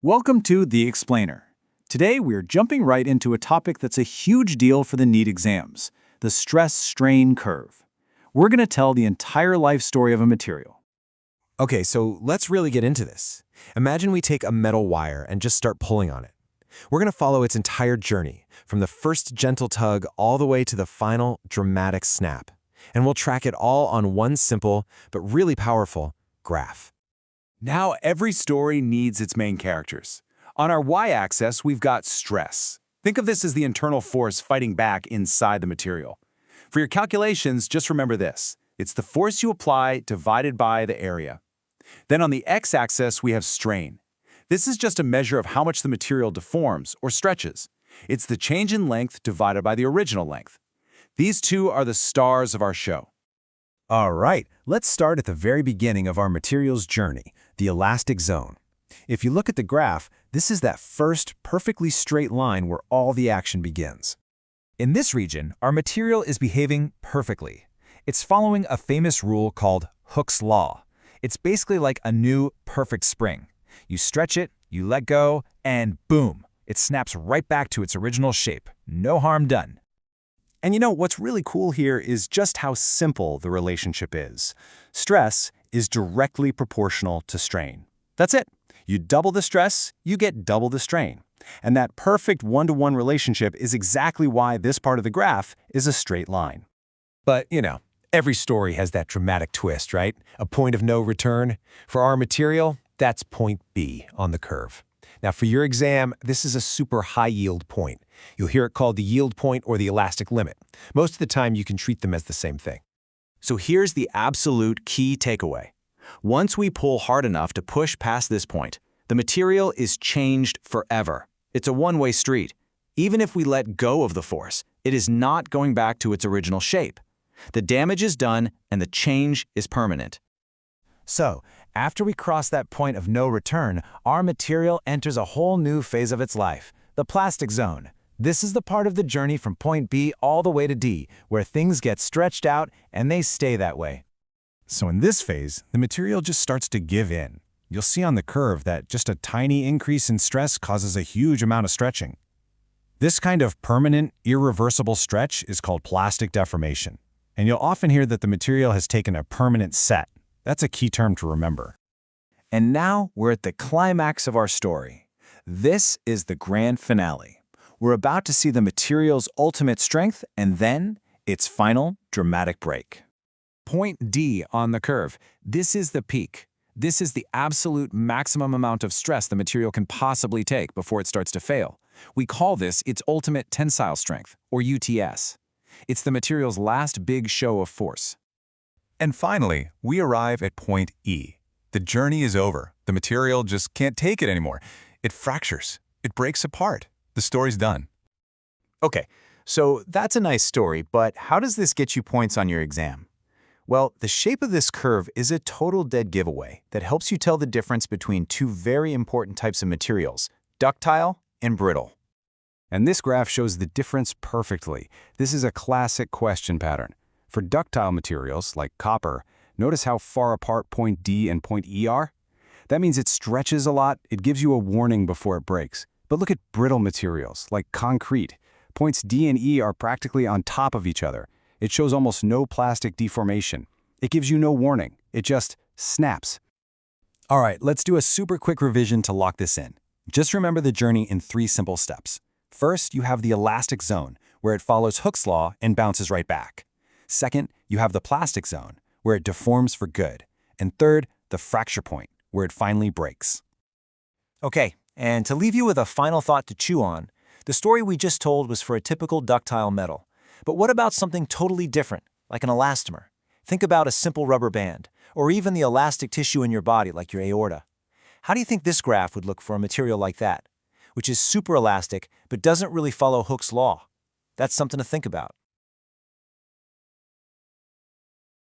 Welcome to The Explainer. Today we're jumping right into a topic that's a huge deal for the NEET exams, the stress-strain curve. We're going to tell the entire life story of a material. Okay, so let's really get into this. Imagine we take a metal wire and just start pulling on it. We're going to follow its entire journey, from the first gentle tug all the way to the final dramatic snap. And we'll track it all on one simple, but really powerful, graph. Now every story needs its main characters. On our y-axis, we've got stress. Think of this as the internal force fighting back inside the material. For your calculations, just remember this. It's the force you apply divided by the area. Then on the x-axis, we have strain. This is just a measure of how much the material deforms or stretches. It's the change in length divided by the original length. These two are the stars of our show. All right, let's start at the very beginning of our material's journey, the elastic zone. If you look at the graph, this is that first perfectly straight line where all the action begins. In this region, our material is behaving perfectly. It's following a famous rule called Hooke's law. It's basically like a new perfect spring. You stretch it, you let go, and boom, it snaps right back to its original shape. No harm done. And you know, what's really cool here is just how simple the relationship is. Stress is directly proportional to strain. That's it. You double the stress, you get double the strain. And that perfect one-to-one relationship is exactly why this part of the graph is a straight line. But, every story has that dramatic twist, right? A point of no return. For our material, that's point B on the curve. Now, for your exam, this is a super high-yield point. You'll hear it called the yield point or the elastic limit. Most of the time, you can treat them as the same thing. So here's the absolute key takeaway. Once we pull hard enough to push past this point, the material is changed forever. It's a one-way street. Even if we let go of the force, it is not going back to its original shape. The damage is done and the change is permanent. So, after we cross that point of no return, our material enters a whole new phase of its life, the plastic zone. This is the part of the journey from point B all the way to D, where things get stretched out and they stay that way. So in this phase, the material just starts to give in. You'll see on the curve that just a tiny increase in stress causes a huge amount of stretching. This kind of permanent, irreversible stretch is called plastic deformation. And you'll often hear that the material has taken a permanent set. That's a key term to remember. And now we're at the climax of our story. This is the grand finale. We're about to see the material's ultimate strength and then its final dramatic break. Point D on the curve. This is the peak. This is the absolute maximum amount of stress the material can possibly take before it starts to fail. We call this its ultimate tensile strength, or UTS. It's the material's last big show of force. And finally, we arrive at point E. The journey is over. The material just can't take it anymore. It fractures. It breaks apart. The story's done. Okay, so that's a nice story, but how does this get you points on your exam? Well, the shape of this curve is a total dead giveaway that helps you tell the difference between two very important types of materials, ductile and brittle. And this graph shows the difference perfectly. This is a classic question pattern. For ductile materials, like copper, notice how far apart point D and point E are? That means it stretches a lot, it gives you a warning before it breaks. But look at brittle materials, like concrete. Points D and E are practically on top of each other. It shows almost no plastic deformation. It gives you no warning. It just snaps. All right, let's do a super quick revision to lock this in. Just remember the journey in 3 simple steps. First, you have the elastic zone, where it follows Hooke's law and bounces right back. Second, you have the plastic zone, where it deforms for good. And third, the fracture point, where it finally breaks. Okay, and to leave you with a final thought to chew on, the story we just told was for a typical ductile metal. But what about something totally different, like an elastomer? Think about a simple rubber band, or even the elastic tissue in your body like your aorta. How do you think this graph would look for a material like that, which is super elastic but doesn't really follow Hooke's law? That's something to think about.